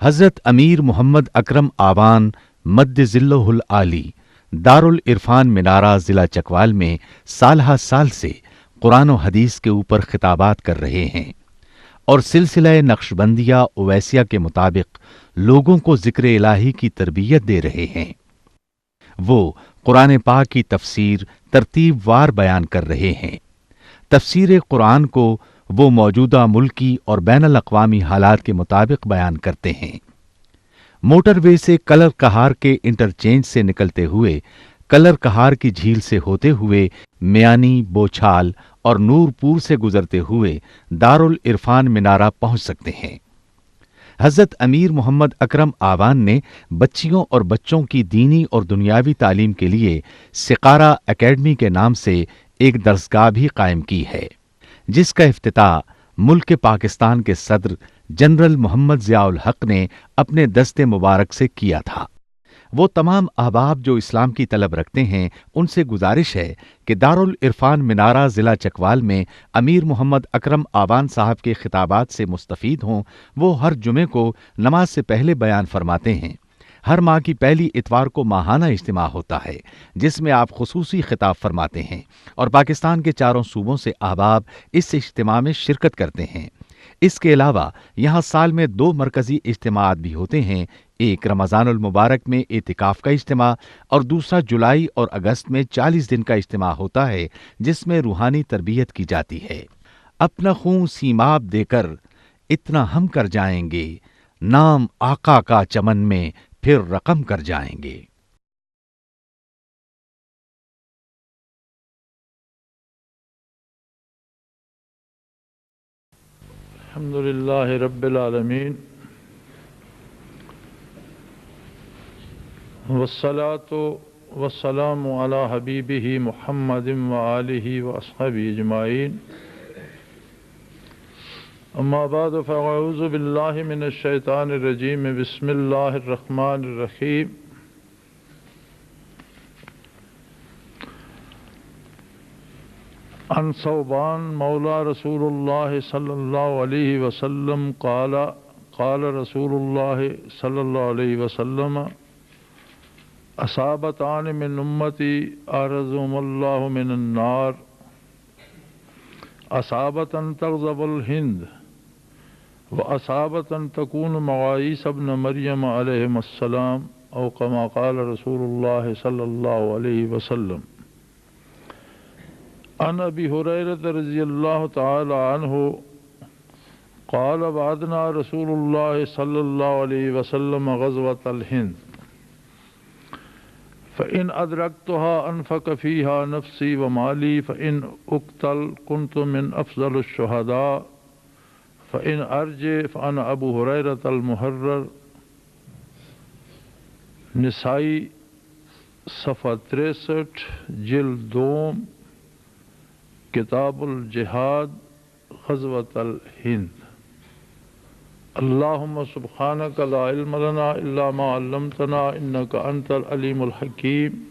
حضرت امیر محمد اکرم آوان مد ظلہ العالی دارالعرفان منارہ ضلع چکوال میں سالہ سال سے قرآن و حدیث کے اوپر خطابات کر رہے ہیں اور سلسلہ نقشبندیہ اویسیہ کے مطابق لوگوں کو ذکر الہی کی تربیت دے رہے ہیں۔ وہ قرآن پاک کی تفسیر ترتیب وار بیان کر رہے ہیں۔ تفسیر قرآن کو وہ موجودہ ملکی اور بین الاقوامی حالات کے مطابق بیان کرتے ہیں۔ موٹر وے سے کلر کہار کے انٹرچینج سے نکلتے ہوئے کلر کہار کی جھیل سے ہوتے ہوئے میانی، بوچھال اور نور پور سے گزرتے ہوئے دارالعرفان منارہ پہنچ سکتے ہیں۔ حضرت امیر محمد اکرم آوان نے بچیوں اور بچوں کی دینی اور دنیاوی تعلیم کے لیے سقارہ اکیڈمی کے نام سے ایک درسگاہ بھی قائم کی ہے، جس کا افتتاح ملک پاکستان کے صدر جنرل محمد ضیاء الحق نے اپنے دست مبارک سے کیا تھا۔ وہ تمام احباب جو اسلام کی طلب رکھتے ہیں ان سے گزارش ہے کہ دارالعرفان منارہ ضلع چکوال میں امیر محمد اکرم آوان صاحب کے خطابات سے مستفید ہوں۔ وہ ہر جمعے کو نماز سے پہلے بیان فرماتے ہیں۔ ہر ماہ کی پہلی اتوار کو ماہانہ اجتماع ہوتا ہے جس میں آپ خصوصی خطاب فرماتے ہیں اور پاکستان کے چاروں صوبوں سے احباب اس اجتماع میں شرکت کرتے ہیں۔ اس کے علاوہ یہاں سال میں 2 مرکزی اجتماعات بھی ہوتے ہیں، ایک رمضان المبارک میں اعتکاف کا اجتماع اور دوسرا جولائی اور اگست میں 40 دن کا اجتماع ہوتا ہے جس میں روحانی تربیت کی جاتی ہے۔ اپنا خون سیماب دے کر اتنا ہم کر جائیں گے، نام آقا کا چمن میں پھر رقم کر جائیں گے۔ الحمدللہ رب العالمین والصلاة والسلام علی حبیبہ محمد وآلہ واصحابہ اجمعین، اما بعد فاعوذ باللہ من الشیطان الرجیم، بسم اللہ الرحمن الرحیم۔ عن ثوبان مولا رسول اللہ صلی اللہ علیہ وسلم قال قال رسول اللہ صلی اللہ علیہ وسلم اصابتان من امتی اعرضهم اللہ من النار، اصابتا تغضب الہند واصابتا تکون مغائیس ابن مریم علیہم السلام، او کما قال رسول اللہ صلی اللہ علیہ وسلم۔ عن ابی ہریرہ رضی اللہ تعالی عنہ قال وعدنا رسول اللہ صلی اللہ علیہ وسلم غزوۃ الہند، فإن أدركتها أنفق فيها نفسي ومالي، فإن أقتل كنت من أفضل الشهداء، فإن أرجع فأنا أبو هريرة المحرر۔ نسائی صفحہ 63، جلد 2، کتاب الجہاد، غزوۃ الہند۔ اللہم سبحانک لا علم لنا الا ما علمتنا انک انت العلیم الحکیم۔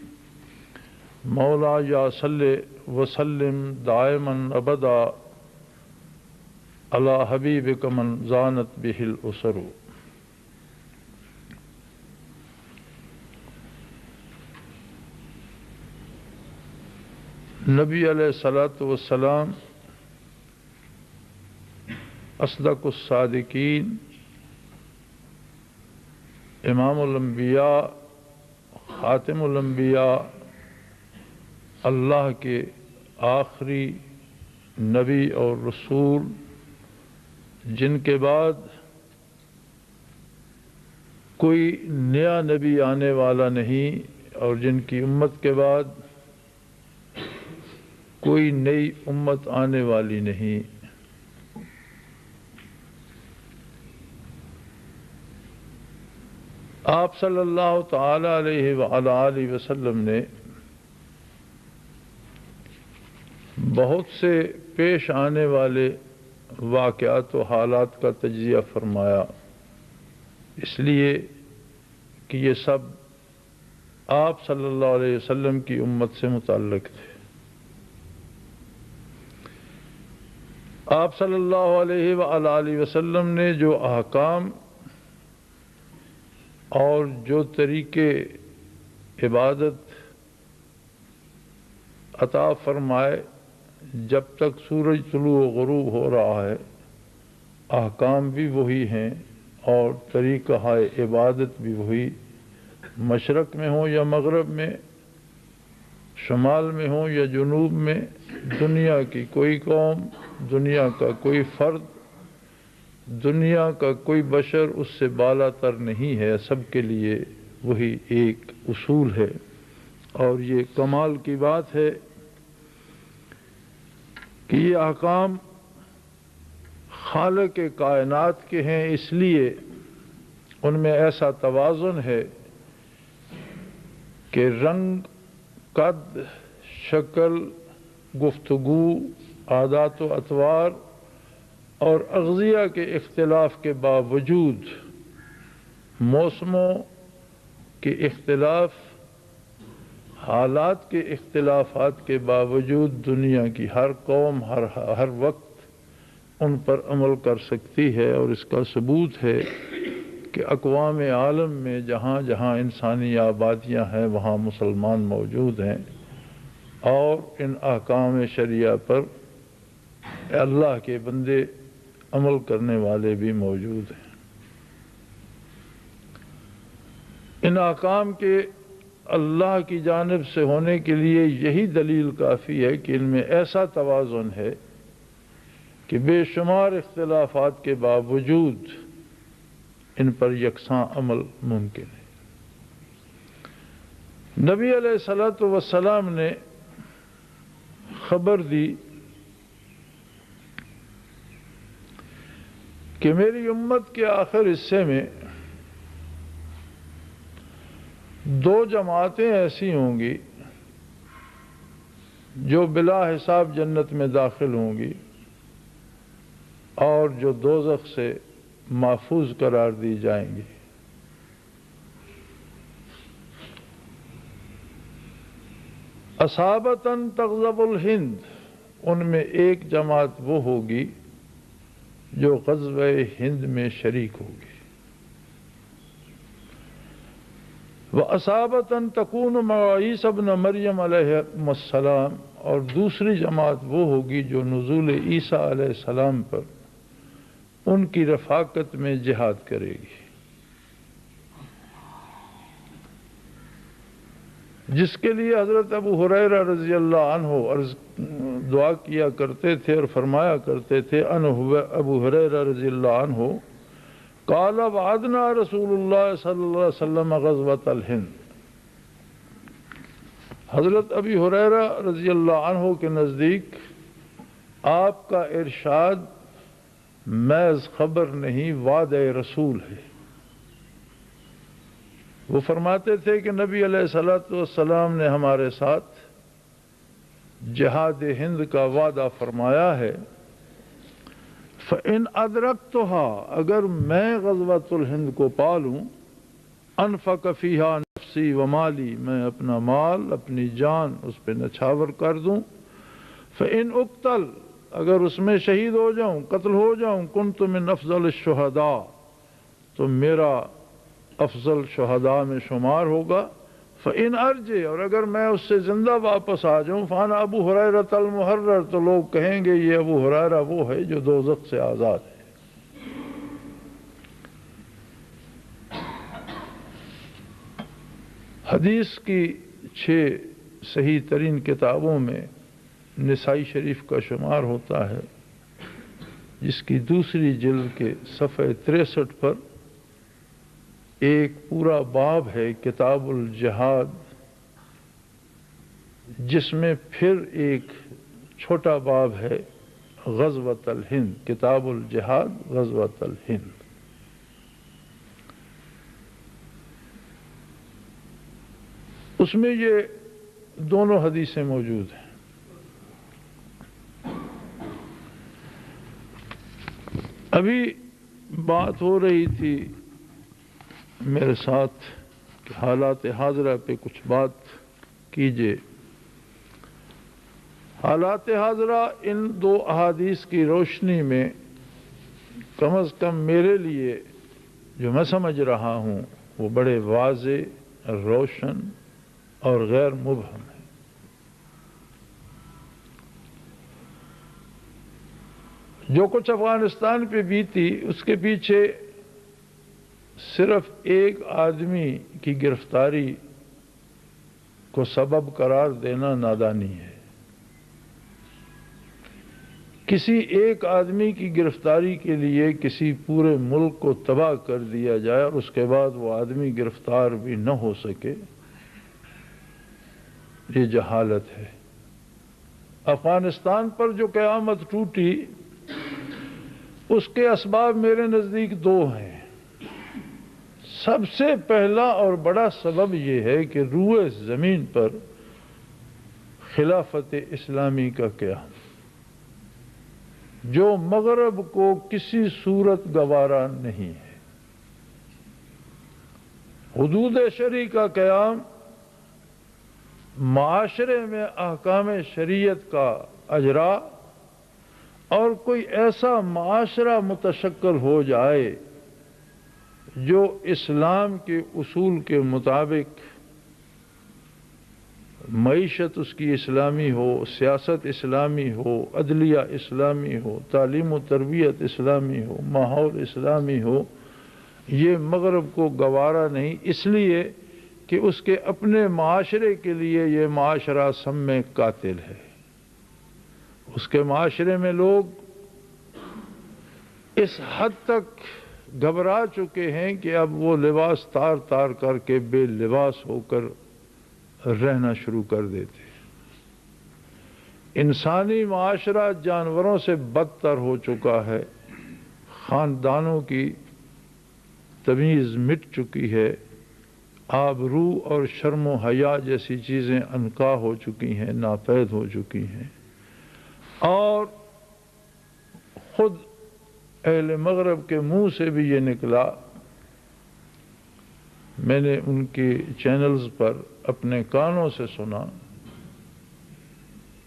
مولا یا صلی وسلم دائما ابدا علی حبیبک من زانت بہ الاسر۔ نبی علیہ الصلاۃ والسلام اصدق الصادقین، امام الانبیاء، خاتم الانبیاء، اللہ کے آخری نبی اور رسول، جن کے بعد کوئی نیا نبی آنے والا نہیں اور جن کی امت کے بعد کوئی نئی امت آنے والی نہیں۔ آپ صلی اللہ تعالی علیہ وآلہ وسلم نے بہت سے پیش آنے والے واقعات و حالات کا تجزیہ فرمایا، اس لیے کہ یہ سب آپ صلی اللہ علیہ وسلم کی امت سے متعلق تھے۔ آپ صلی اللہ علیہ وآلہ وسلم نے جو احکام اور جو طریقے عبادت عطا فرمائے جب تک سورج طلوع و غروب ہو رہا ہے، احکام بھی وہی ہیں اور طریقہ عبادت بھی وہی، مشرق میں ہوں یا مغرب میں، شمال میں ہوں یا جنوب میں، دنیا کی کوئی قوم، دنیا کا کوئی فرد، دنیا کا کوئی بشر اس سے بالا تر نہیں ہے، سب کے لیے وہی ایک اصول ہے۔ اور یہ کمال کی بات ہے کہ یہ احکام خالق کائنات کے ہیں، اس لیے ان میں ایسا توازن ہے کہ رنگ، قد، شکل، گفتگو، عادات و اطوار اور اغذیہ کے اختلاف کے باوجود، موسموں کے اختلاف، حالات کے اختلافات کے باوجود دنیا کی ہر قوم ہر وقت ان پر عمل کر سکتی ہے۔ اور اس کا ثبوت ہے کہ اقوام عالم میں جہاں جہاں انسانی آبادیاں ہیں وہاں مسلمان موجود ہیں، اور ان احکام شریعہ پر اللہ کے بندے عمل کرنے والے بھی موجود ہیں۔ ان احکام کے اللہ کی جانب سے ہونے کے لیے یہی دلیل کافی ہے کہ ان میں ایسا توازن ہے کہ بے شمار اختلافات کے باوجود ان پر یکساں عمل ممکن ہے۔ نبی علیہ الصلوۃ والسلام نے خبر دی کہ میری امت کے آخر حصے میں دو جماعتیں ایسی ہوں گی جو بلا حساب جنت میں داخل ہوں گی اور جو دوزخ سے محفوظ قرار دی جائیں گی۔ اصابتاً تغضب الہند، ان میں ایک جماعت وہ ہوگی جو غزوہ ہند میں شریک ہوگی۔ وَأَصَابَةً تَكُونُ مَعَ عِیسیٰ ابْنَ مریم علیہ السلام، اور دوسری جماعت وہ ہوگی جو نزول عیسیٰ علیہ السلام پر ان کی رفاقت میں جہاد کرے گی، جس کے لیے حضرت ابو ہریرہ رضی اللہ عنہ دعا کیا کرتے تھے اور فرمایا کرتے تھے، ابو ہریرہ رضی اللہ عنہ قال وعدنا رسول اللہ صلی اللہ علیہ وسلم غزوۃ الہند۔ حضرت ابی ہریرہ رضی اللہ عنہ کے نزدیک آپ کا ارشاد محض خبر نہیں، وعدہ رسول ہے۔ وہ فرماتے تھے کہ نبی علیہ الصلوۃ والسلام نے ہمارے ساتھ جہاد ہند کا وعدہ فرمایا ہے۔ فَإِنْ أَدْرَكْتُهَا، اگر میں غزوۃ الہند کو پالوں، انفق فیہا نفسی و مالی، میں اپنا مال اپنی جان اس پہ نچھاور کر دوں۔ فَإِنْ أُقْتَلْ، اگر اس میں شہید ہو جاؤں، قتل ہو جاؤں، كُنْتُ مِنْ أَفْضَلِ الشُّهَدَاء، تو میرا افضل شہداء میں شمار ہوگا۔ فَإِنْ أَرْجِعْ، اور اگر میں اس سے زندہ واپس آ جاؤں، فَأَنَا أَبُو هُرَيْرَةَ الْمُحَرَّرُ، تو لوگ کہیں گے یہ ابو ہریرہ وہ ہے جو دوزخ سے آزاد ہے۔ حدیث کی 6 صحیح ترین کتابوں میں نسائی شریف کا شمار ہوتا ہے، جس کی دوسری جلد کے صفحہ 63 پر ایک پورا باب ہے کتاب الجہاد، جس میں پھر ایک چھوٹا باب ہے غزوۃ الہند، کتاب الجہاد غزوۃ الہند۔ اس میں یہ دونوں حدیثیں موجود ہیں۔ ابھی بات ہو رہی تھی میرے ساتھ کہ حالات حاضرہ پہ کچھ بات کیجئے۔ حالات حاضرہ ان 2 احادیث کی روشنی میں کم از کم میرے لیے جو میں سمجھ رہا ہوں وہ بڑے واضح، روشن اور غیر مبہم ہیں۔ جو کچھ افغانستان پہ بیتی اس کے پیچھے صرف ایک آدمی کی گرفتاری کو سبب قرار دینا نادانی ہے۔ کسی ایک آدمی کی گرفتاری کے لیے کسی پورے ملک کو تباہ کر دیا جائے اور اس کے بعد وہ آدمی گرفتار بھی نہ ہو سکے، یہ جہالت ہے۔ افغانستان پر جو قیامت ٹوٹی اس کے اسباب میرے نزدیک دو ہیں۔ سب سے پہلا اور بڑا سبب یہ ہے کہ روئے زمین پر خلافت اسلامی کا قیام، جو مغرب کو کسی صورت گوارا نہیں ہے۔ حدود شرعی کا قیام، معاشرے میں احکام شریعت کا اجرا، اور کوئی ایسا معاشرہ متشکل ہو جائے جو اسلام کے اصول کے مطابق معیشت اس کی اسلامی ہو، سیاست اسلامی ہو، عدلیہ اسلامی ہو، تعلیم و تربیت اسلامی ہو، ماحول اسلامی ہو، یہ مغرب کو گوارا نہیں، اس لیے کہ اس کے اپنے معاشرے کے لیے یہ معاشرہ سم میں قاتل ہے۔ اس کے معاشرے میں لوگ اس حد تک گھبرا چکے ہیں کہ اب وہ لباس تار تار کر کے بے لباس ہو کر رہنا شروع کر دیتے۔ انسانی معاشرہ جانوروں سے بدتر ہو چکا ہے، خاندانوں کی تمیز مٹ چکی ہے، آبرو اور شرم و حیا جیسی چیزیں عنقا ہو چکی ہیں، ناپید ہو چکی ہیں، اور خود اہل مغرب کے منہ سے بھی یہ نکلا، میں نے ان کے چینلز پر اپنے کانوں سے سنا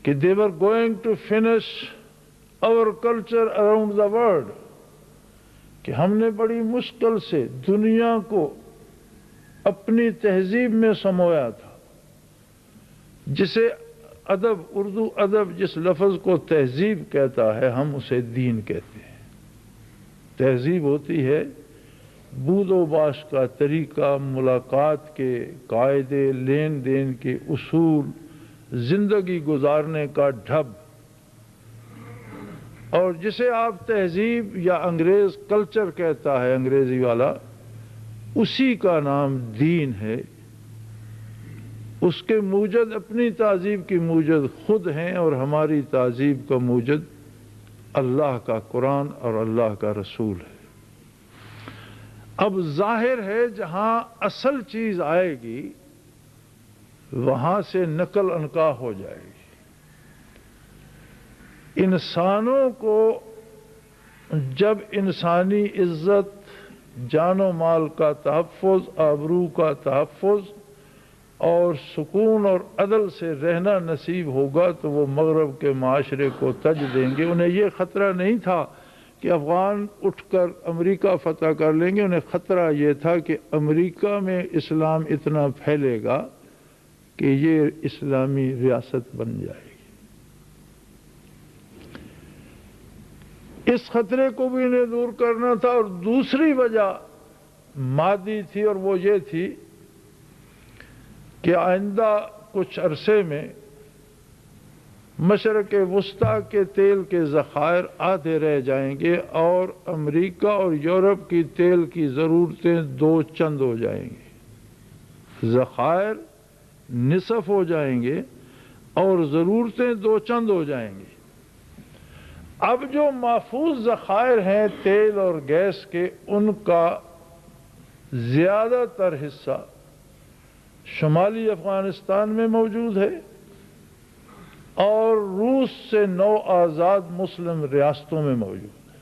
کہ they were going to finish our culture around the world، کہ ہم نے بڑی مشکل سے دنیا کو اپنی تہذیب میں سمویا تھا، جسے ادب، اردو ادب جس لفظ کو تہذیب کہتا ہے، ہم اسے دین کہتے ہیں۔ تہذیب ہوتی ہے بود و باش کا طریقہ، ملاقات کے قاعدے، لین دین کے اصول، زندگی گزارنے کا ڈھب، اور جسے آپ تہذیب یا انگریز کلچر کہتا ہے انگریزی والا، اسی کا نام دین ہے۔ اس کے موجد، اپنی تہذیب کی موجد خود ہیں، اور ہماری تہذیب کا موجد اللہ کا قرآن اور اللہ کا رسول ہے۔ اب ظاہر ہے جہاں اصل چیز آئے گی وہاں سے نقل انقا ہو جائے گی۔ انسانوں کو جب انسانی عزت، جان و مال کا تحفظ، آبرو کا تحفظ اور سکون اور عدل سے رہنا نصیب ہوگا تو وہ مغرب کے معاشرے کو تج دیں گے۔ انہیں یہ خطرہ نہیں تھا کہ افغان اٹھ کر امریکہ فتح کر لیں گے، انہیں خطرہ یہ تھا کہ امریکہ میں اسلام اتنا پھیلے گا کہ یہ اسلامی ریاست بن جائے گی۔ اس خطرے کو بھی انہیں دور کرنا تھا، اور دوسری وجہ مادی تھی، اور وہ یہ تھی کہ آئندہ کچھ عرصے میں مشرق وسطیٰ کے تیل کے ذخائر آدھے رہ جائیں گے، اور امریکہ اور یورپ کی تیل کی ضرورتیں دو چند ہو جائیں گی۔ ذخائر نصف ہو جائیں گے اور ضرورتیں دو چند ہو جائیں گی۔ اب جو محفوظ ذخائر ہیں تیل اور گیس کے، ان کا زیادہ تر حصہ شمالی افغانستان میں موجود ہے، اور روس سے 9 آزاد مسلم ریاستوں میں موجود ہے،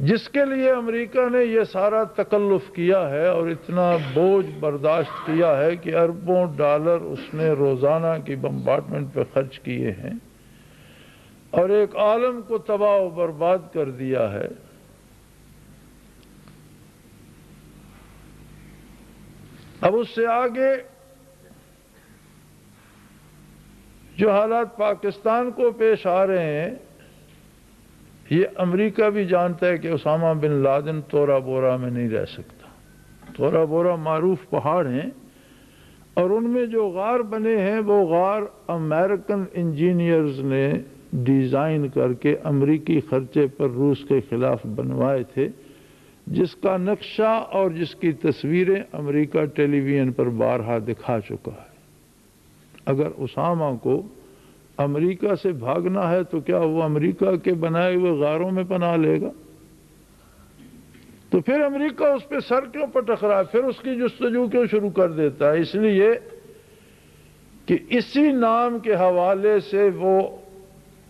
جس کے لیے امریکہ نے یہ سارا تکلف کیا ہے اور اتنا بوجھ برداشت کیا ہے کہ اربوں ڈالر اس نے روزانہ کی بمبارڈمنٹ پہ خرچ کیے ہیں، اور ایک عالم کو تباہ و برباد کر دیا ہے۔ اب اس سے آگے جو حالات پاکستان کو پیش آ رہے ہیں، یہ امریکہ بھی جانتا ہے کہ اسامہ بن لادن تورا بورا میں نہیں رہ سکتا۔ تورا بورا معروف پہاڑ ہیں، اور ان میں جو غار بنے ہیں وہ غار امریکن انجینئرز نے ڈیزائن کر کے امریکی خرچے پر روس کے خلاف بنوائے تھے، جس کا نقشہ اور جس کی تصویریں امریکہ ٹیلی ویژن پر بارہا دکھا چکا ہے۔ اگر اسامہ کو امریکہ سے بھاگنا ہے تو کیا وہ امریکہ کے بنائے ہوئے غاروں میں پناہ لے گا؟ تو پھر امریکہ اس پہ سر کیوں پٹک رہا ہے؟ پھر اس کی جستجو کیوں شروع کر دیتا ہے؟ اس لیے کہ اسی نام کے حوالے سے وہ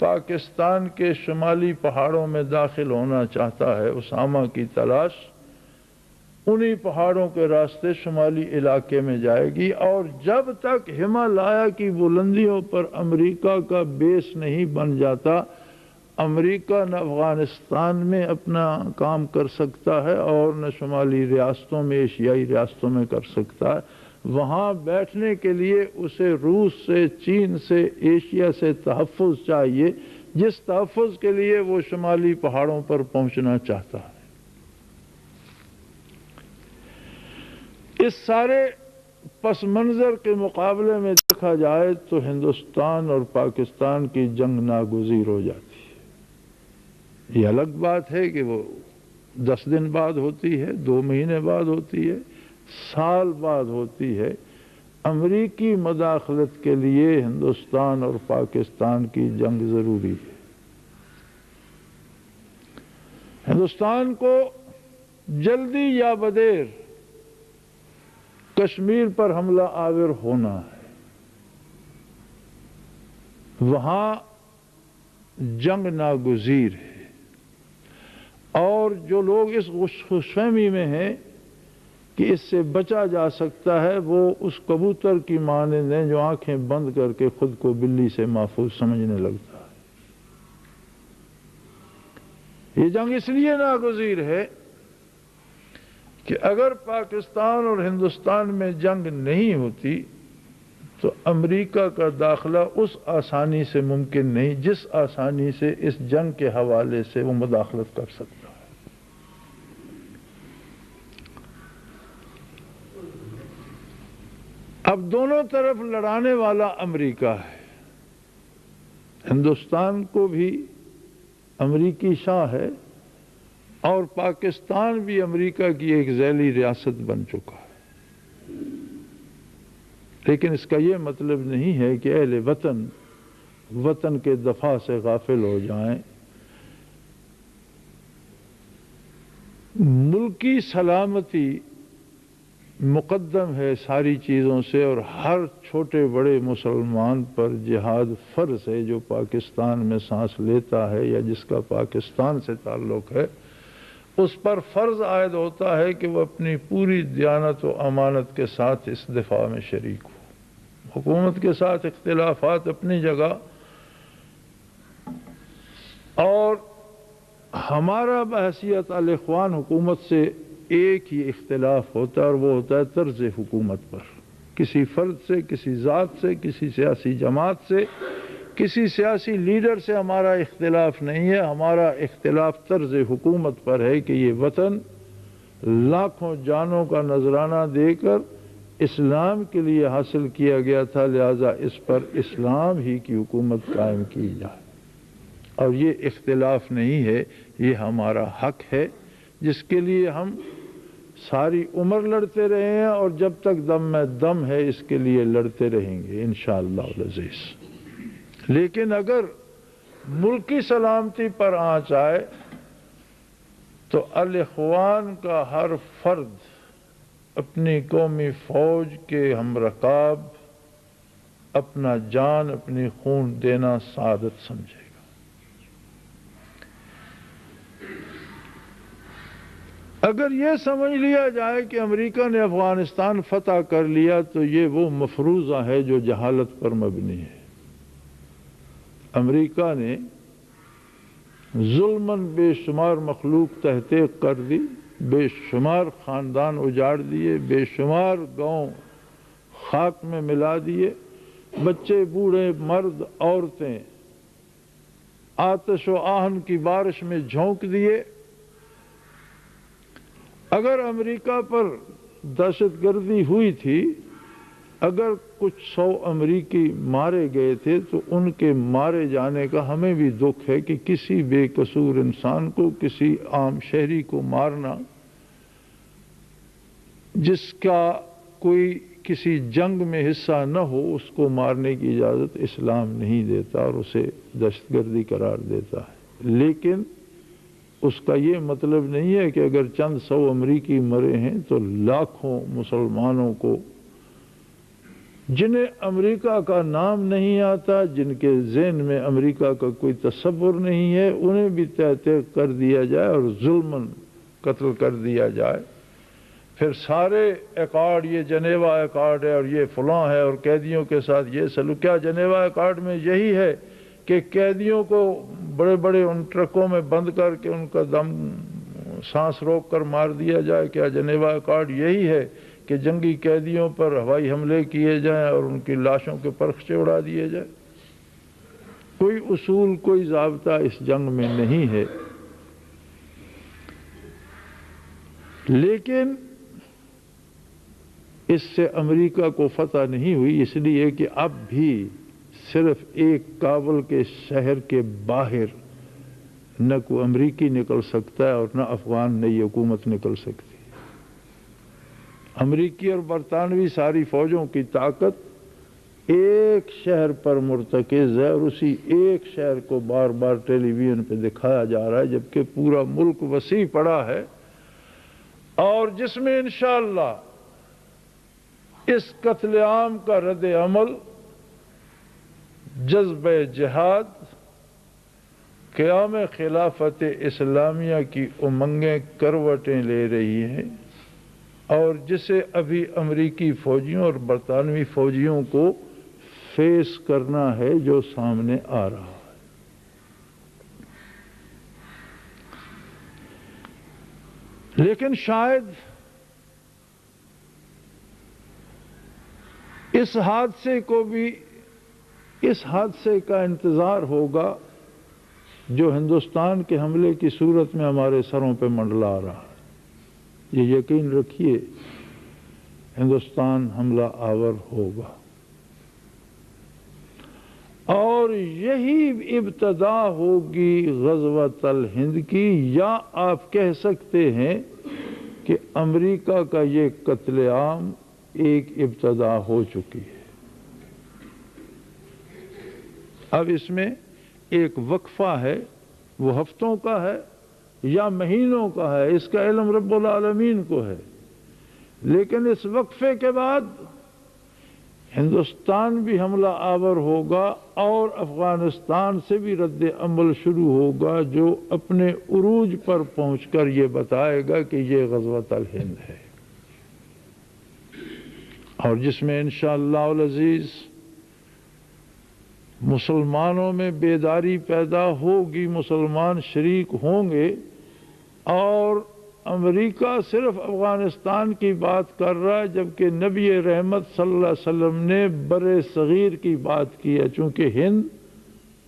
پاکستان کے شمالی پہاڑوں میں داخل ہونا چاہتا ہے۔ اسامہ کی تلاش انہی پہاڑوں کے راستے شمالی علاقے میں جائے گی، اور جب تک ہمالیہ کی بلندیوں پر امریکہ کا بیس نہیں بن جاتا، امریکہ نہ افغانستان میں اپنا کام کر سکتا ہے اور نہ شمالی ریاستوں میں، ایشیائی ریاستوں میں کر سکتا ہے۔ وہاں بیٹھنے کے لیے اسے روس سے، چین سے، ایشیا سے تحفظ چاہیے، جس تحفظ کے لیے وہ شمالی پہاڑوں پر پہنچنا چاہتا ہے۔ اس سارے پس منظر کے مقابلے میں دیکھا جائے تو ہندوستان اور پاکستان کی جنگ ناگزیر ہو جاتی ہے۔ یہ الگ بات ہے کہ وہ 10 دن بعد ہوتی ہے، 2 مہینے بعد ہوتی ہے، سال بعد ہوتی ہے۔ امریکی مداخلت کے لیے ہندوستان اور پاکستان کی جنگ ضروری ہے۔ ہندوستان کو جلدی یا بدیر کشمیر پر حملہ آور ہونا ہے۔ وہاں جنگ ناگزیر ہے، اور جو لوگ اس خوش فہمی میں ہیں کہ اس سے بچا جا سکتا ہے، وہ اس کبوتر کی مانند ہیں جو آنکھیں بند کر کے خود کو بلی سے محفوظ سمجھنے لگتا ہے۔ یہ جنگ اس لیے ناگزیر ہے کہ اگر پاکستان اور ہندوستان میں جنگ نہیں ہوتی تو امریکہ کا داخلہ اس آسانی سے ممکن نہیں جس آسانی سے اس جنگ کے حوالے سے وہ مداخلت کر سکتا ہے۔ اب دونوں طرف لڑانے والا امریکہ ہے۔ ہندوستان کو بھی امریکی شاہ ہے، اور پاکستان بھی امریکہ کی ایک ذیلی ریاست بن چکا ہے۔ لیکن اس کا یہ مطلب نہیں ہے کہ اہل وطن کے دفاع سے غافل ہو جائیں۔ ملکی سلامتی مقدم ہے ساری چیزوں سے، اور ہر چھوٹے بڑے مسلمان پر جہاد فرض ہے۔ جو پاکستان میں سانس لیتا ہے یا جس کا پاکستان سے تعلق ہے، اس پر فرض عائد ہوتا ہے کہ وہ اپنی پوری دیانت و امانت کے ساتھ اس دفاع میں شریک ہو۔ حکومت کے ساتھ اختلافات اپنی جگہ، اور ہمارا بحیثیت الاخوان حکومت سے ایک ہی اختلاف ہوتا ہے، اور وہ ہوتا ہے طرز حکومت پر۔ کسی فرد سے، کسی ذات سے، کسی سیاسی جماعت سے، کسی سیاسی لیڈر سے ہمارا اختلاف نہیں ہے۔ ہمارا اختلاف طرز حکومت پر ہے کہ یہ وطن لاکھوں جانوں کا نذرانہ دے کر اسلام کے لیے حاصل کیا گیا تھا، لہذا اس پر اسلام ہی کی حکومت قائم کی جائے۔ اور یہ اختلاف نہیں ہے، یہ ہمارا حق ہے، جس کے لیے ہم ساری عمر لڑتے رہے ہیں، اور جب تک دم میں دم ہے اس کے لیے لڑتے رہیں گے انشاءاللہ العزیز۔ لیکن اگر ملکی سلامتی پر آنچ آئے تو الاخوان کا ہر فرد اپنی قومی فوج کے ہم رکاب اپنا جان، اپنی خون دینا سعادت سمجھے گا۔ اگر یہ سمجھ لیا جائے کہ امریکہ نے افغانستان فتح کر لیا تو یہ وہ مفروضہ ہے جو جہالت پر مبنی ہے۔ امریکہ نے ظلماً بے شمار مخلوق تحقیق کر دی، بے شمار خاندان اجاڑ دیے، بے شمار گاؤں خاک میں ملا دیے، بچے بوڑھے مرد عورتیں آتش و آہن کی بارش میں جھونک دیے۔ اگر امریکہ پر دہشت گردی ہوئی تھی، اگر کچھ 100 امریکی مارے گئے تھے تو ان کے مارے جانے کا ہمیں بھی دکھ ہے کہ کسی بے قصور انسان کو، کسی عام شہری کو مارنا، جس کا کوئی کسی جنگ میں حصہ نہ ہو، اس کو مارنے کی اجازت اسلام نہیں دیتا اور اسے دہشت گردی قرار دیتا ہے۔ لیکن اس کا یہ مطلب نہیں ہے کہ اگر چند 100 امریکی مرے ہیں تو لاکھوں مسلمانوں کو، جنہیں امریکہ کا نام نہیں آتا، جن کے ذہن میں امریکہ کا کوئی تصور نہیں ہے، انہیں بھی تہہ تہہ کر دیا جائے اور ظلماً قتل کر دیا جائے۔ پھر سارے ایکارڈ، یہ جنیوا ایکارڈ ہے اور یہ فلاں ہے اور قیدیوں کے ساتھ یہ سلوک، کیا جنیوا ایکارڈ میں یہی ہے کہ قیدیوں کو بڑے بڑے ان ٹرکوں میں بند کر کے ان کا دم سانس روک کر مار دیا جائے؟ کیا جنیوا ایکارڈ یہی ہے کہ جنگی قیدیوں پر ہوائی حملے کیے جائیں اور ان کی لاشوں کے پرخچے اڑا دیے جائیں؟ کوئی اصول، کوئی ضابطہ اس جنگ میں نہیں ہے۔ لیکن اس سے امریکہ کو فتح نہیں ہوئی، اس لیے کہ اب بھی صرف ایک کابل کے شہر کے باہر نہ کوئی امریکی نکل سکتا ہے اور نہ افغان نئی حکومت نکل سکتی۔ امریکی اور برطانوی ساری فوجوں کی طاقت ایک شہر پر مرتکز ہے اور اسی ایک شہر کو بار بار ٹیلی ویژن پہ دکھایا جا رہا ہے، جبکہ پورا ملک وسیع پڑا ہے اور جس میں انشاءاللہ اس قتل عام کا رد عمل، جذبہ جہاد، قیام خلافت اسلامیہ کی امنگیں کروٹیں لے رہی ہیں اور جسے ابھی امریکی فوجیوں اور برطانوی فوجیوں کو فیس کرنا ہے، جو سامنے آ رہا ہے۔ لیکن شاید اس حادثے کو بھی، اس حادثے کا انتظار ہوگا جو ہندوستان کے حملے کی صورت میں ہمارے سروں پہ منڈلا رہا ہے۔ یہ یقین رکھیے ہندوستان حملہ آور ہوگا اور یہی ابتدا ہوگی غزوۃ الہند کی، یا آپ کہہ سکتے ہیں کہ امریکہ کا یہ قتل عام ایک ابتدا ہو چکی ہے۔ اب اس میں ایک وقفہ ہے، وہ ہفتوں کا ہے یا مہینوں کا ہے، اس کا علم رب العالمین کو ہے، لیکن اس وقفے کے بعد ہندوستان بھی حملہ آور ہوگا اور افغانستان سے بھی رد عمل شروع ہوگا، جو اپنے عروج پر پہنچ کر یہ بتائے گا کہ یہ غزوۃ الہند ہے، اور جس میں انشاءاللہ العزیز مسلمانوں میں بیداری پیدا ہوگی، مسلمان شریک ہوں گے۔ اور امریکہ صرف افغانستان کی بات کر رہا ہے، جبکہ نبی رحمت صلی اللہ علیہ وسلم نے برِ صغیر کی بات کی ہے، چونکہ ہند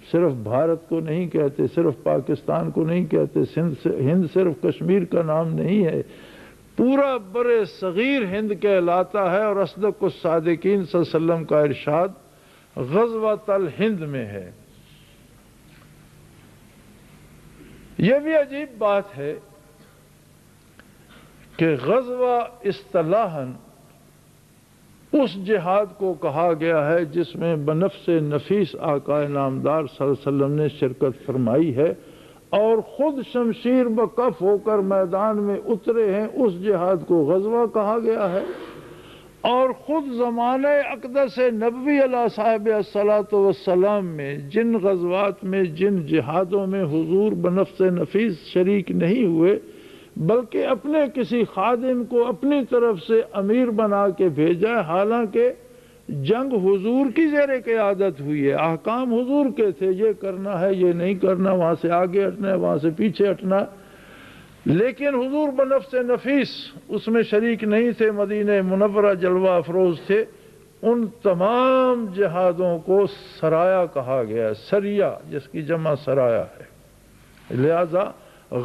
صرف بھارت کو نہیں کہتے، صرف پاکستان کو نہیں کہتے، ہند صرف کشمیر کا نام نہیں ہے، پورا برِ صغیر ہند کہلاتا ہے، اور اصدق الصادقین صلی اللہ علیہ وسلم کا ارشاد غزوۃ الہند میں ہے۔ یہ بھی عجیب بات ہے کہ غزوہ اصطلاحاً اس جہاد کو کہا گیا ہے جس میں بنفس نفیس آقا نامدار صلی اللہ علیہ وسلم نے شرکت فرمائی ہے اور خود شمشیر بکف ہو کر میدان میں اترے ہیں، اس جہاد کو غزوہ کہا گیا ہے۔ اور خود زمانہ اقدس نبوی علیہ صاحب الصلاۃ والسلام میں جن غزوات میں، جن جہادوں میں حضور بنفس نفیس شریک نہیں ہوئے، بلکہ اپنے کسی خادم کو اپنی طرف سے امیر بنا کے بھیجا، حالانکہ جنگ حضور کی زیر قیادت ہوئی ہے، احکام حضور کے تھے، یہ کرنا ہے، یہ نہیں کرنا، وہاں سے آگے ہٹنا ہے، وہاں سے پیچھے ہٹنا، لیکن حضور بنفس نفیس اس میں شریک نہیں تھے، مدینہ منورہ جلوہ افروز تھے۔ ان تمام جہادوں کو سرایا کہا گیا ہے، سریہ جس کی جمع سرایا ہے، لہذا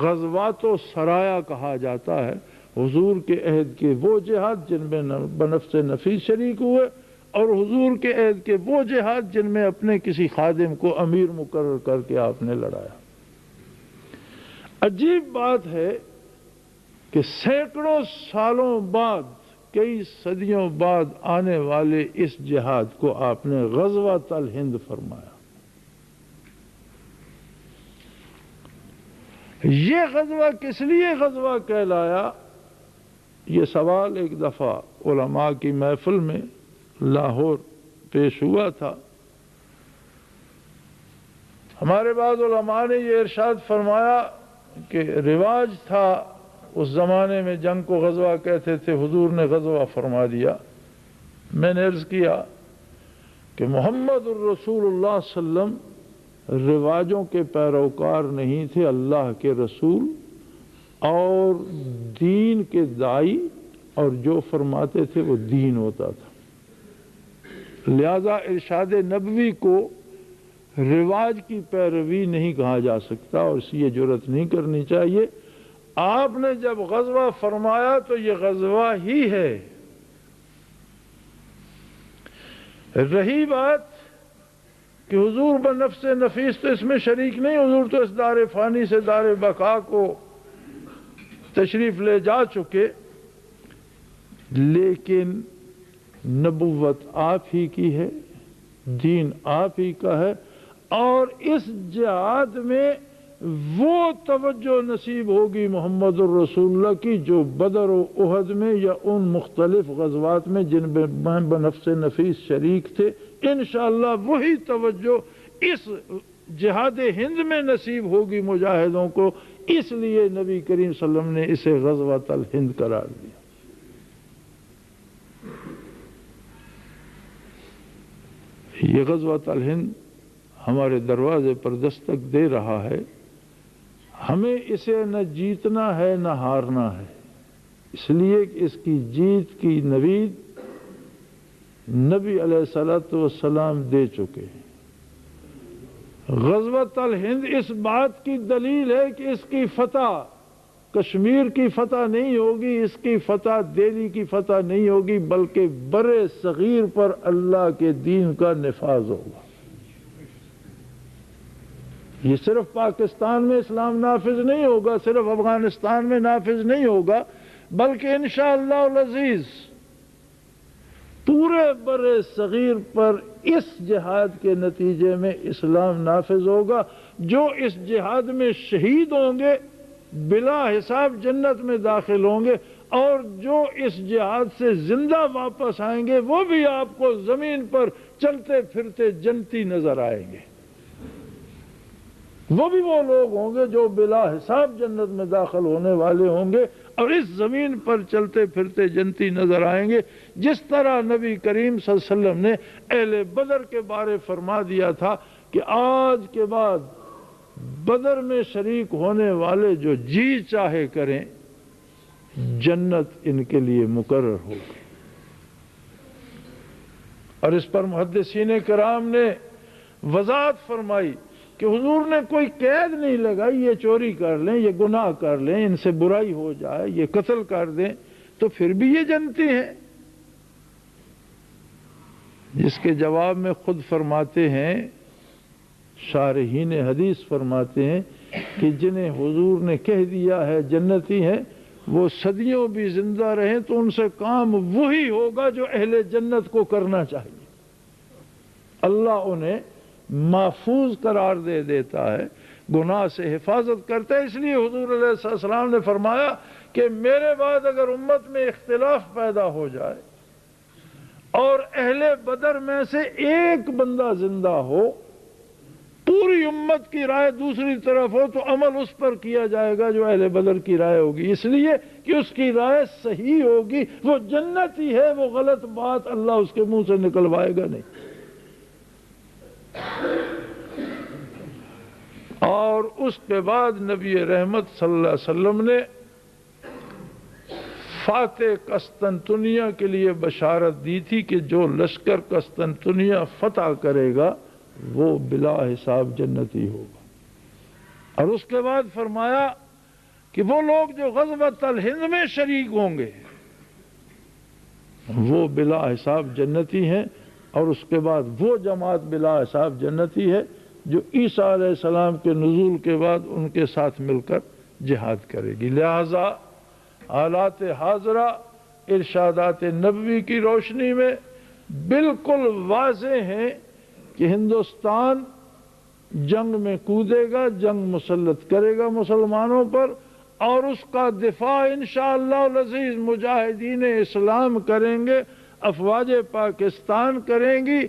غزوات و سرایا کہا جاتا ہے حضور کے عہد کے وہ جہاد جن میں بنفس نفیس شریک ہوئے، اور حضور کے عہد کے وہ جہاد جن میں اپنے کسی خادم کو امیر مقرر کر کے آپ نے لڑایا۔ عجیب بات ہے کہ سینکڑوں سالوں بعد، کئی صدیوں بعد آنے والے اس جہاد کو آپ نے غزوۃ الہند فرمایا۔ یہ غزوہ کس لیے غزوہ کہلایا؟ یہ سوال ایک دفعہ علماء کی محفل میں لاہور پیش ہوا تھا۔ ہمارے بعض علماء نے یہ ارشاد فرمایا کہ رواج تھا اس زمانے میں جنگ کو غزوہ کہتے تھے، حضور نے غزوہ فرما دیا۔ میں نے عرض کیا کہ محمد الرسول اللہ صلی اللہ علیہ وسلم رواجوں کے پیروکار نہیں تھے، اللہ کے رسول اور دین کے داعی، اور جو فرماتے تھے وہ دین ہوتا تھا۔ لہذا ارشاد نبوی کو رواج کی پیروی نہیں کہا جا سکتا، اور اس یہ جرات نہیں کرنی چاہیے۔ آپ نے جب غزوہ فرمایا تو یہ غزوہ ہی ہے۔ رہی بات کہ حضور بنفس نفیس تو اس میں شریک نہیں، حضور تو اس دار فانی سے دار بقا کو تشریف لے جا چکے، لیکن نبوت آپ ہی کی ہے، دین آپ ہی کا ہے، اور اس جہاد میں وہ توجہ نصیب ہوگی محمد الرسول اللہ کی جو بدر و احد میں یا ان مختلف غزوات میں جن میں بنفس نفیس شریک تھے، انشاءاللہ وہی توجہ اس جہاد ہند میں نصیب ہوگی مجاہدوں کو۔ اس لیے نبی کریم صلی اللہ علیہ وسلم نے اسے غزوۃ الہند قرار دیا۔ یہ غزوۃ الہند ہمارے دروازے پر دستک دے رہا ہے، ہمیں اسے نہ جیتنا ہے نہ ہارنا ہے، اس لیے کہ اس کی جیت کی نوید نبی علیہ الصلوۃ والسلام دے چکے ہیں۔ غزوۃ الہند اس بات کی دلیل ہے کہ اس کی فتح کشمیر کی فتح نہیں ہوگی، اس کی فتح دہلی کی فتح نہیں ہوگی، بلکہ بر صغیر پر اللہ کے دین کا نفاذ ہوگا۔ یہ صرف پاکستان میں اسلام نافذ نہیں ہوگا، صرف افغانستان میں نافذ نہیں ہوگا، بلکہ انشاءاللہ العزیز پورے بر صغیر پر اس جہاد کے نتیجے میں اسلام نافذ ہوگا۔ جو اس جہاد میں شہید ہوں گے بلا حساب جنت میں داخل ہوں گے، اور جو اس جہاد سے زندہ واپس آئیں گے وہ بھی آپ کو زمین پر چلتے پھرتے جنتی نظر آئیں گے۔ وہ بھی وہ لوگ ہوں گے جو بلا حساب جنت میں داخل ہونے والے ہوں گے، اور اس زمین پر چلتے پھرتے جنتی نظر آئیں گے۔ جس طرح نبی کریم صلی اللہ علیہ وسلم نے اہل بدر کے بارے فرما دیا تھا کہ آج کے بعد بدر میں شریک ہونے والے جو جی چاہے کریں، جنت ان کے لیے مقرر ہوگی۔ اور اس پر محدثین کرام نے وضاحت فرمائی کہ حضور نے کوئی قید نہیں لگائی، یہ چوری کر لیں، یہ گناہ کر لیں، ان سے برائی ہو جائے، یہ قتل کر دیں تو پھر بھی یہ جنتی ہیں۔ جس کے جواب میں خود فرماتے ہیں، شارحین حدیث فرماتے ہیں کہ جنہیں حضور نے کہہ دیا ہے جنتی ہیں، وہ صدیوں بھی زندہ رہیں تو ان سے کام وہی ہوگا جو اہل جنت کو کرنا چاہیے۔ اللہ انہیں محفوظ قرار دے دیتا ہے، گناہ سے حفاظت کرتا ہے۔ اس لیے حضور علیہ السلام نے فرمایا کہ میرے بعد اگر امت میں اختلاف پیدا ہو جائے اور اہل بدر میں سے ایک بندہ زندہ ہو، پوری امت کی رائے دوسری طرف ہو، تو عمل اس پر کیا جائے گا جو اہل بدر کی رائے ہوگی، اس لیے کہ اس کی رائے صحیح ہوگی، وہ جنتی ہے، وہ غلط بات اللہ اس کے منہ سے نکلوائے گا نہیں۔ اور اس کے بعد نبی رحمت صلی اللہ علیہ وسلم نے فاتح قسطنطنیہ کے لیے بشارت دی تھی کہ جو لشکر قسطنطنیہ فتح کرے گا وہ بلا حساب جنتی ہوگا، اور اس کے بعد فرمایا کہ وہ لوگ جو غزوۃ الہند میں شریک ہوں گے وہ بلا حساب جنتی ہیں، اور اس کے بعد وہ جماعت بلا حساب جنتی ہے جو عیسیٰ علیہ السلام کے نزول کے بعد ان کے ساتھ مل کر جہاد کرے گی۔ لہذا حالات حاضرہ ارشادات نبوی کی روشنی میں بالکل واضح ہے کہ ہندوستان جنگ میں کودے گا، جنگ مسلط کرے گا مسلمانوں پر، اور اس کا دفاع انشاءاللہ العزیز مجاہدین اسلام کریں گے، افواج پاکستان کریں گی،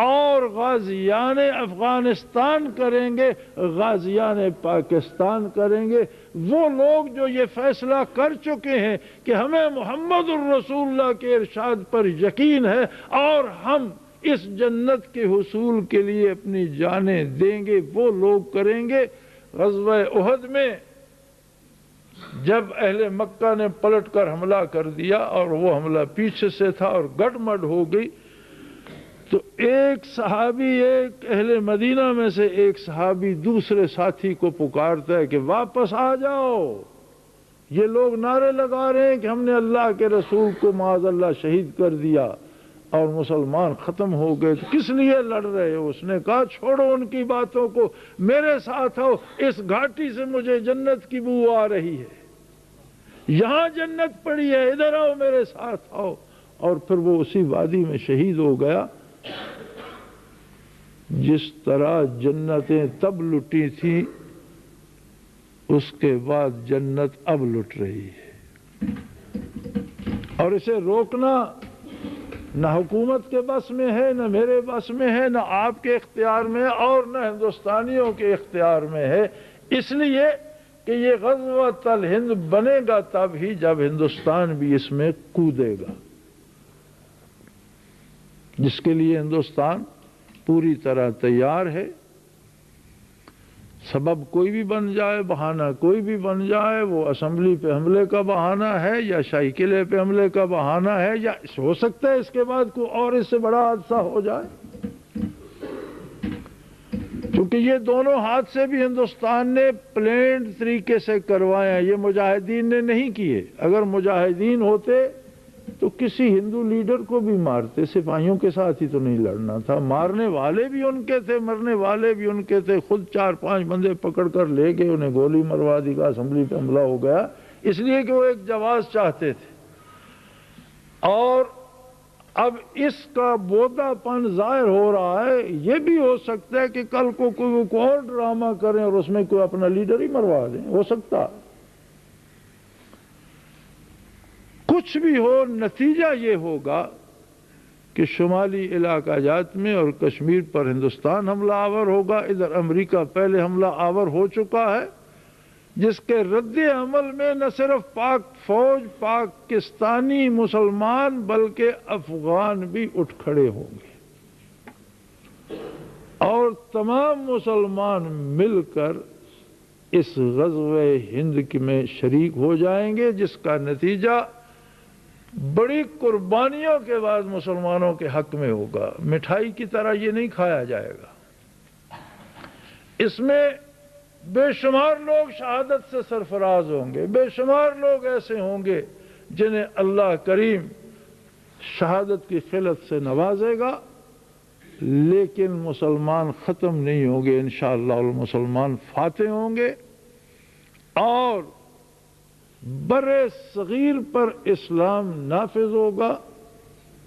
اور غازیان افغانستان کریں گے، غازیان پاکستان کریں گے۔ وہ لوگ جو یہ فیصلہ کر چکے ہیں کہ ہمیں محمد الرسول اللہ کے ارشاد پر یقین ہے اور ہم اس جنت کے حصول کے لیے اپنی جانیں دیں گے، وہ لوگ کریں گے۔ غزوہ احد میں جب اہل مکہ نے پلٹ کر حملہ کر دیا اور وہ حملہ پیچھے سے تھا اور گڈ مڈ ہو گئی، تو ایک صحابی، ایک اہل مدینہ میں سے ایک صحابی دوسرے ساتھی کو پکارتا ہے کہ واپس آ جاؤ، یہ لوگ نعرے لگا رہے ہیں کہ ہم نے اللہ کے رسول کو معاذ اللہ شہید کر دیا اور مسلمان ختم ہو گئے، تو کس لیے لڑ رہے ہو؟ اس نے کہا چھوڑو ان کی باتوں کو، میرے ساتھ آؤ، اس گھاٹی سے مجھے جنت کی بو آ رہی ہے، یہاں جنت پڑی ہے، ادھر آؤ میرے ساتھ آؤ، اور پھر وہ اسی وادی میں شہید ہو گیا۔ جس طرح جنتیں تب لٹی تھیں اس کے بعد جنت اب لٹ رہی ہے، اور اسے روکنا نہ حکومت کے بس میں ہے، نہ میرے بس میں ہے، نہ آپ کے اختیار میں ہے، اور نہ ہندوستانیوں کے اختیار میں ہے، اس لیے کہ یہ غزوۃ الہند بنے گا تب ہی جب ہندوستان بھی اس میں کودے گا، جس کے لیے ہندوستان پوری طرح تیار ہے۔ سبب کوئی بھی بن جائے، بہانہ کوئی بھی بن جائے، وہ اسمبلی پہ حملے کا بہانہ ہے یا شاہی قلعے پہ حملے کا بہانہ ہے، یا ہو سکتا ہے اس کے بعد کوئی اور اس سے بڑا حادثہ ہو جائے، کیونکہ یہ دونوں حادثے بھی ہندوستان نے پلانڈ طریقے سے کروائے ہیں، یہ مجاہدین نے نہیں کیے۔ اگر مجاہدین ہوتے تو کسی ہندو لیڈر کو بھی مارتے، سپاہیوں کے ساتھ ہی تو نہیں لڑنا تھا، مارنے والے بھی ان کے تھے، مرنے والے بھی ان کے تھے، خود 4-5 بندے پکڑ کر لے گئے، انہیں گولی مروا دی، کا اسمبلی پہ حملہ ہو گیا، اس لیے کہ وہ ایک جواز چاہتے تھے۔ اور اب اس کا بودا پن ظاہر ہو رہا ہے، یہ بھی ہو سکتا ہے کہ کل کو کوئی اور ڈرامہ کریں اور اس میں کوئی اپنا لیڈر ہی مروا دیں، ہو سکتا ہے۔ کچھ بھی ہو، نتیجہ یہ ہوگا کہ شمالی علاقہ جات میں اور کشمیر پر ہندوستان حملہ آور ہوگا، ادھر امریکہ پہلے حملہ آور ہو چکا ہے، جس کے رد عمل میں نہ صرف پاک فوج، پاکستانی مسلمان بلکہ افغان بھی اٹھ کھڑے ہوں گے، اور تمام مسلمان مل کر اس غزوہ ہند میں شریک ہو جائیں گے، جس کا نتیجہ بڑی قربانیوں کے بعد مسلمانوں کے حق میں ہوگا۔ مٹھائی کی طرح یہ نہیں کھایا جائے گا، اس میں بے شمار لوگ شہادت سے سرفراز ہوں گے، بے شمار لوگ ایسے ہوں گے جنہیں اللہ کریم شہادت کی خلت سے نوازے گا، لیکن مسلمان ختم نہیں ہوں گے، انشاءاللہ المسلمان فاتح ہوں گے، اور بر صغیر پر اسلام نافذ ہوگا۔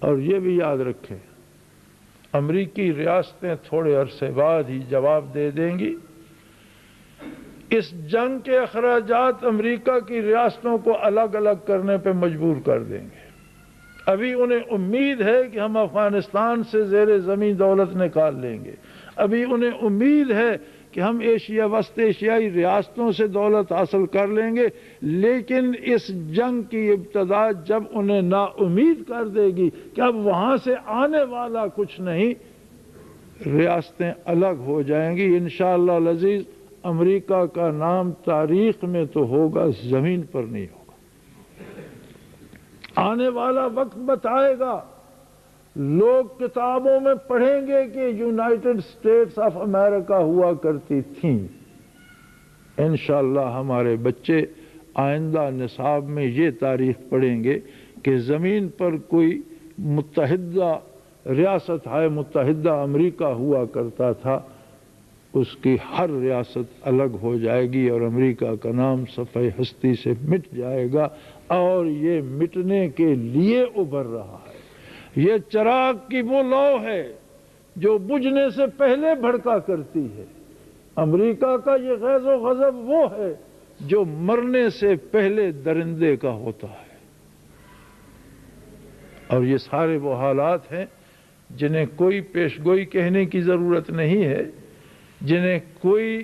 اور یہ بھی یاد رکھیں، امریکی ریاستیں تھوڑے عرصے بعد ہی جواب دے دیں گی، اس جنگ کے اخراجات امریکہ کی ریاستوں کو الگ الگ کرنے پہ مجبور کر دیں گے۔ ابھی انہیں امید ہے کہ ہم افغانستان سے زیر زمین دولت نکال لیں گے، ابھی انہیں امید ہے کہ ہم ایشیا وسط ایشیائی ریاستوں سے دولت حاصل کر لیں گے، لیکن اس جنگ کی ابتدا جب انہیں نا امید کر دے گی کہ اب وہاں سے آنے والا کچھ نہیں، ریاستیں الگ ہو جائیں گی۔ انشاءاللہ العزیز امریکہ کا نام تاریخ میں تو ہوگا، زمین پر نہیں ہوگا۔ آنے والا وقت بتائے گا، لوگ کتابوں میں پڑھیں گے کہ یونائٹڈ اسٹیٹس آف امریکہ ہوا کرتی تھیں۔ انشاءاللہ ہمارے بچے آئندہ نصاب میں یہ تاریخ پڑھیں گے کہ زمین پر کوئی متحدہ ریاست ہائے متحدہ امریکہ ہوا کرتا تھا، اس کی ہر ریاست الگ ہو جائے گی اور امریکہ کا نام صفحہ ہستی سے مٹ جائے گا، اور یہ مٹنے کے لیے ابھر رہا ہے۔ یہ چراغ کی وہ لو ہے جو بجھنے سے پہلے بھڑکا کرتی ہے، امریکہ کا یہ غیظ و غضب وہ ہے جو مرنے سے پہلے درندے کا ہوتا ہے۔ اور یہ سارے وہ حالات ہیں جنہیں کوئی پیشگوئی کہنے کی ضرورت نہیں ہے، جنہیں کوئی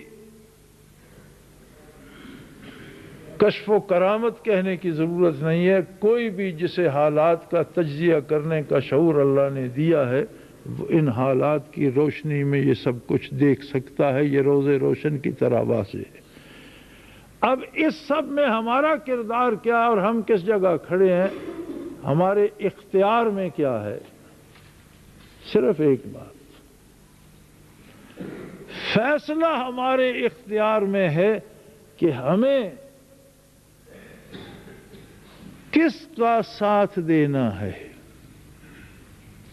کشف و کرامت کہنے کی ضرورت نہیں ہے۔ کوئی بھی جسے حالات کا تجزیہ کرنے کا شعور اللہ نے دیا ہے وہ ان حالات کی روشنی میں یہ سب کچھ دیکھ سکتا ہے۔ یہ روز روشن کی طرح واضح ہے۔ اب اس سب میں ہمارا کردار کیا اور ہم کس جگہ کھڑے ہیں، ہمارے اختیار میں کیا ہے؟ صرف ایک بات، فیصلہ ہمارے اختیار میں ہے کہ ہمیں کس کا ساتھ دینا ہے،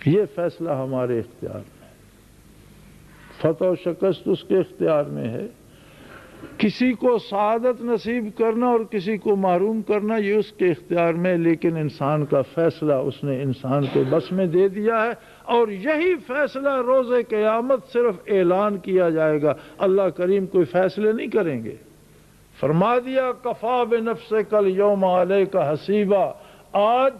یہ فیصلہ ہمارے اختیار میں ہے۔ فتح و شکست اس کے اختیار میں ہے، کسی کو سعادت نصیب کرنا اور کسی کو محروم کرنا یہ اس کے اختیار میں، لیکن انسان کا فیصلہ اس نے انسان کے بس میں دے دیا ہے، اور یہی فیصلہ روز قیامت صرف اعلان کیا جائے گا۔ اللہ کریم کوئی فیصلے نہیں کریں گے۔ فرما دیا کفا بنفسک الیوم علیک حسیبا، آج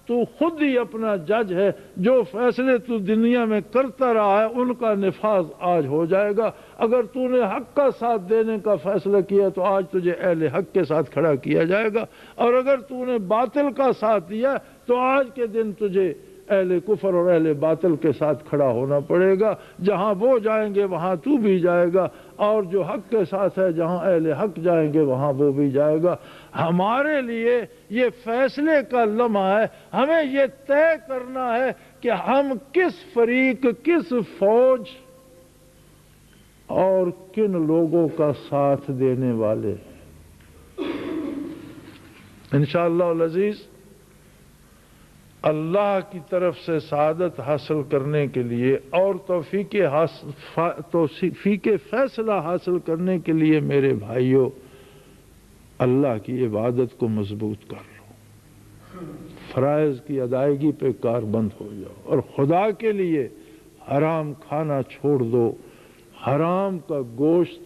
تو خود ہی اپنا جج ہے، جو فیصلے تو دنیا میں کرتا رہا ہے ان کا نفاذ آج ہو جائے گا۔ اگر تو نے حق کا ساتھ دینے کا فیصلہ کیا تو آج تجھے اہل حق کے ساتھ کھڑا کیا جائے گا، اور اگر تو نے باطل کا ساتھ دیا تو آج کے دن تجھے اہل کفر اور اہل باطل کے ساتھ کھڑا ہونا پڑے گا۔ جہاں وہ جائیں گے وہاں تو بھی جائے گا، اور جو حق کے ساتھ ہے جہاں اہل حق جائیں گے وہاں وہ بھی جائے گا۔ ہمارے لیے یہ فیصلے کا لمحہ ہے، ہمیں یہ طے کرنا ہے کہ ہم کس فریق، کس فوج اور کن لوگوں کا ساتھ دینے والے ہیں۔ انشاءاللہ العزیز اللہ کی طرف سے سعادت حاصل کرنے کے لیے اور توفیق فیصلہ حاصل کرنے کے لیے میرے بھائیوں، اللہ کی عبادت کو مضبوط کر لو، فرائض کی ادائیگی پہ کاربند ہو جاؤ، اور خدا کے لیے حرام کھانا چھوڑ دو۔ حرام کا گوشت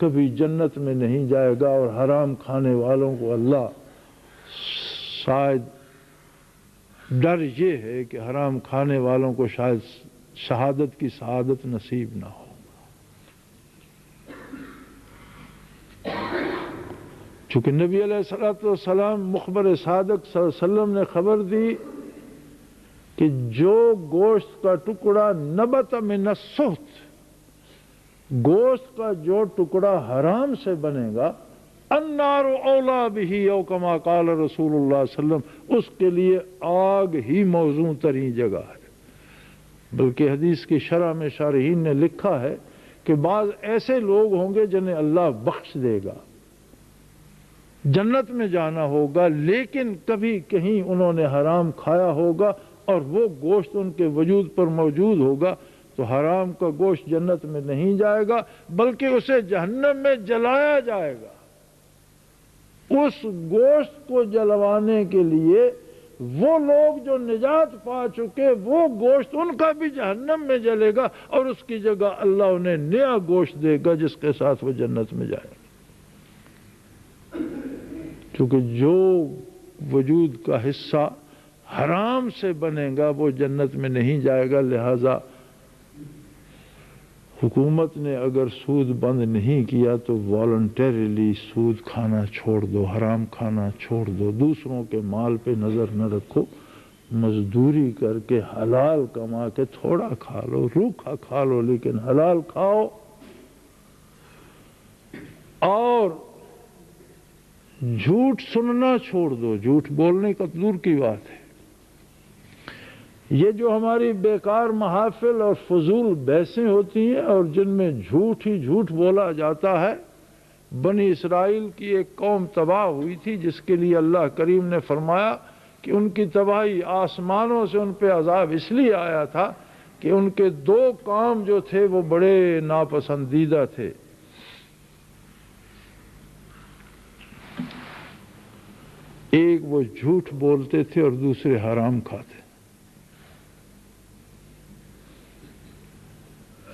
کبھی جنت میں نہیں جائے گا، اور حرام کھانے والوں کو اللہ شاید ڈر یہ ہے کہ حرام کھانے والوں کو شاید شہادت کی سعادت نصیب نہ ہو۔ چونکہ نبی علیہ الصلوۃ والسلام مخبر صادق صلی اللہ علیہ وسلم نے خبر دی کہ جو گوشت کا ٹکڑا نبت من السحت، گوشت کا جو ٹکڑا حرام سے بنے گا، النار اولا بہ او کما قال رسول اللہ صلی اللہ علیہ وسلم، اس کے لیے آگ ہی موزوں ترین جگہ ہے۔ بلکہ حدیث کی شرح میں شارحین نے لکھا ہے کہ بعض ایسے لوگ ہوں گے جنہیں اللہ بخش دے گا، جنت میں جانا ہوگا، لیکن کبھی کہیں انہوں نے حرام کھایا ہوگا اور وہ گوشت ان کے وجود پر موجود ہوگا، تو حرام کا گوشت جنت میں نہیں جائے گا بلکہ اسے جہنم میں جلایا جائے گا۔ اس گوشت کو جلوانے کے لیے وہ لوگ جو نجات پا چکے، وہ گوشت ان کا بھی جہنم میں جلے گا، اور اس کی جگہ اللہ انہیں نیا گوشت دے گا جس کے ساتھ وہ جنت میں جائیں گے۔ کیونکہ جو وجود کا حصہ حرام سے بنے گا وہ جنت میں نہیں جائے گا۔ لہذا حکومت نے اگر سود بند نہیں کیا تو والنٹریلی سود کھانا چھوڑ دو، حرام کھانا چھوڑ دو، دوسروں کے مال پہ نظر نہ رکھو، مزدوری کر کے حلال کما کے تھوڑا کھا لو، روکھا کھا لو لیکن حلال کھاؤ، اور جھوٹ سننا چھوڑ دو، جھوٹ بولنے کا دور کی بات ہے۔ یہ جو ہماری بیکار محافل اور فضول بحثیں ہوتی ہیں اور جن میں جھوٹ ہی جھوٹ بولا جاتا ہے، بنی اسرائیل کی ایک قوم تباہ ہوئی تھی جس کے لیے اللہ کریم نے فرمایا کہ ان کی تباہی آسمانوں سے ان پہ عذاب اس لیے آیا تھا کہ ان کے دو کام جو تھے وہ بڑے ناپسندیدہ تھے۔ ایک وہ جھوٹ بولتے تھے اور دوسرے حرام کھاتے۔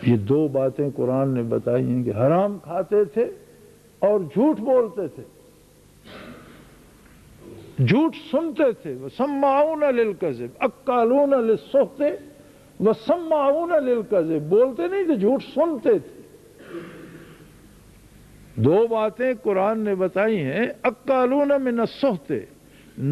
یہ دو باتیں قرآن نے بتائی ہیں کہ حرام کھاتے تھے اور جھوٹ بولتے تھے، جھوٹ سنتے تھے۔ وَسَمَّاعُونَ لِلْكَذِبِ اَكَّالُونَ لِلسُّحْتِ وَسَمَّاعُونَ لِلْكَذِبِ، بولتے نہیں تھے، جھوٹ سنتے تھے۔ دو باتیں قرآن نے بتائی ہیں، اَكَّالُونَ مِنَ السُّحْتِ،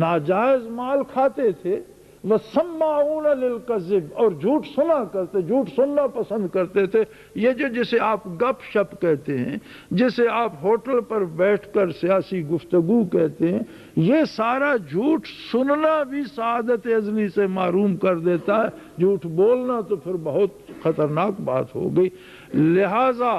ناجائز مال کھاتے تھے، وَسَمَّاعُونَ لِلْكَذِبِ، اور جھوٹ سنا کرتے، جھوٹ سننا پسند کرتے تھے۔ یہ جسے آپ گپ شپ کہتے ہیں، جسے آپ ہوٹل پر بیٹھ کر سیاسی گفتگو کہتے ہیں، یہ سارا جھوٹ سننا بھی سعادت ازلی سے محروم کر دیتا ہے، جھوٹ بولنا تو پھر بہت خطرناک بات ہو گئی۔ لہذا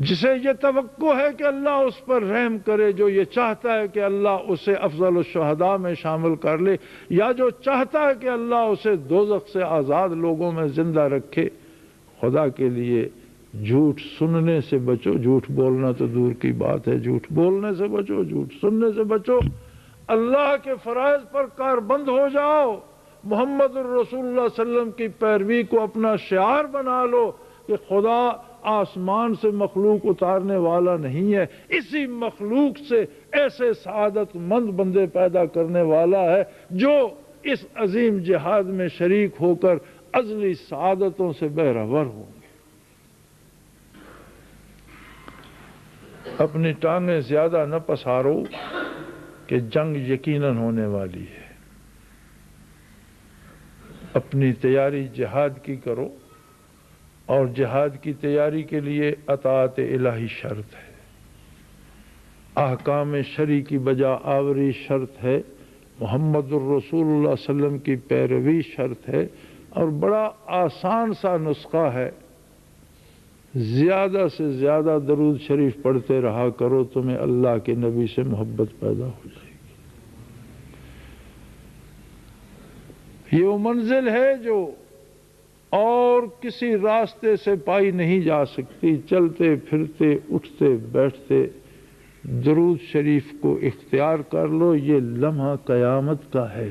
جسے یہ توقع ہے کہ اللہ اس پر رحم کرے، جو یہ چاہتا ہے کہ اللہ اسے افضل الشہداء میں شامل کر لے، یا جو چاہتا ہے کہ اللہ اسے دوزخ سے آزاد لوگوں میں زندہ رکھے، خدا کے لیے جھوٹ سننے سے بچو۔ جھوٹ بولنا تو دور کی بات ہے، جھوٹ بولنے سے بچو، جھوٹ سننے سے بچو۔ اللہ کے فرائض پر کاربند ہو جاؤ، محمد الرسول اللہ صلی اللہ علیہ وسلم کی پیروی کو اپنا شعار بنا لو کہ خدا آسمان سے مخلوق اتارنے والا نہیں ہے، اسی مخلوق سے ایسے سعادت مند بندے پیدا کرنے والا ہے جو اس عظیم جہاد میں شریک ہو کر ازلی سعادتوں سے بہرور ہوں گے۔ اپنی ٹانگیں زیادہ نہ پسارو کہ جنگ یقیناً ہونے والی ہے۔ اپنی تیاری جہاد کی کرو، اور جہاد کی تیاری کے لیے اطاعت الہی شرط ہے، احکام شرعی کی بجا آوری شرط ہے، محمد الرسول اللہ صلی اللہ علیہ وسلم کی پیروی شرط ہے، اور بڑا آسان سا نسخہ ہے، زیادہ سے زیادہ درود شریف پڑھتے رہا کرو، تمہیں اللہ کے نبی سے محبت پیدا ہو جائے گی۔ یہ وہ منزل ہے جو اور کسی راستے سے پائی نہیں جا سکتی۔ چلتے پھرتے اٹھتے بیٹھتے درود شریف کو اختیار کر لو، یہ لمحہ قیامت کا ہے،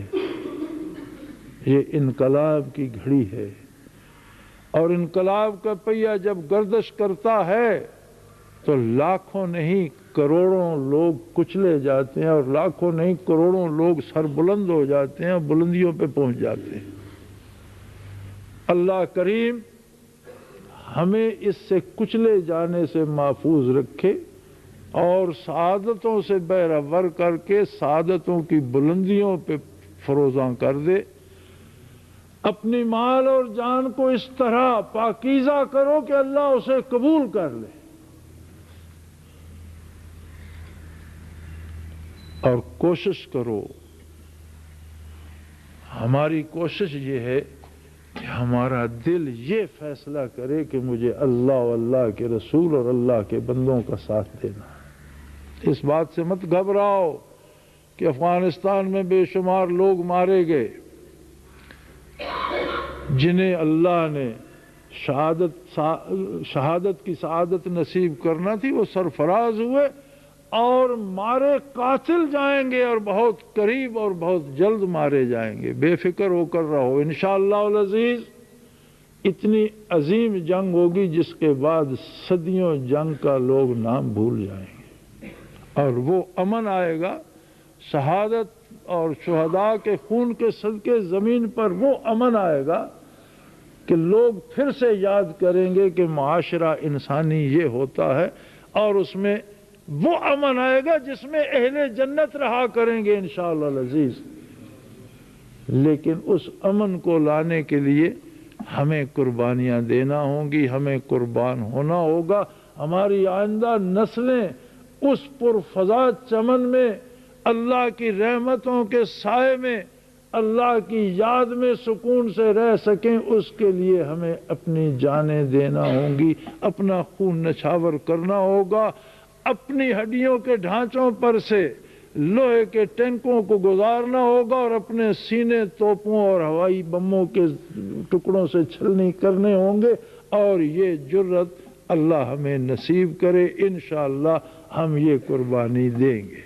یہ انقلاب کی گھڑی ہے، اور انقلاب کا پہیہ جب گردش کرتا ہے تو لاکھوں نہیں کروڑوں لوگ کچلے جاتے ہیں، اور لاکھوں نہیں کروڑوں لوگ سر بلند ہو جاتے ہیں اور بلندیوں پہ پہنچ جاتے ہیں۔ اللہ کریم ہمیں اس سے کچلے جانے سے محفوظ رکھے اور سعادتوں سے بہرور کر کے سعادتوں کی بلندیوں پہ فروزاں کر دے۔ اپنی مال اور جان کو اس طرح پاکیزہ کرو کہ اللہ اسے قبول کر لے، اور کوشش کرو، ہماری کوشش یہ ہے کہ ہمارا دل یہ فیصلہ کرے کہ مجھے اللہ و اللہ کے رسول اور اللہ کے بندوں کا ساتھ دینا ہے۔ اس بات سے مت گھبراؤ کہ افغانستان میں بے شمار لوگ مارے گئے جنہیں اللہ نے شہادت کی سعادت نصیب کرنا تھی، وہ سرفراز ہوئے، اور مارے قاتل جائیں گے اور بہت قریب اور بہت جلد مارے جائیں گے۔ بے فکر ہو کر رہو، انشاءاللہ العزیز اتنی عظیم جنگ ہوگی جس کے بعد صدیوں جنگ کا لوگ نام بھول جائیں گے، اور وہ امن آئے گا، شہادت اور شہداء کے خون کے صدقے زمین پر وہ امن آئے گا کہ لوگ پھر سے یاد کریں گے کہ معاشرہ انسانی یہ ہوتا ہے، اور اس میں وہ امن آئے گا جس میں اہل جنت رہا کریں گے انشاءاللہ العزیز۔ لیکن اس امن کو لانے کے لیے ہمیں قربانیاں دینا ہوں گی، ہمیں قربان ہونا ہوگا۔ ہماری آئندہ نسلیں اس پرفضا چمن میں اللہ کی رحمتوں کے سائے میں اللہ کی یاد میں سکون سے رہ سکیں، اس کے لیے ہمیں اپنی جانیں دینا ہوں گی، اپنا خون نچھاور کرنا ہوگا، اپنی ہڈیوں کے ڈھانچوں پر سے لوہے کے ٹینکوں کو گزارنا ہوگا اور اپنے سینے توپوں اور ہوائی بموں کے ٹکڑوں سے چھلنی کرنے ہوں گے، اور یہ جرت اللہ ہمیں نصیب کرے، انشاءاللہ ہم یہ قربانی دیں گے۔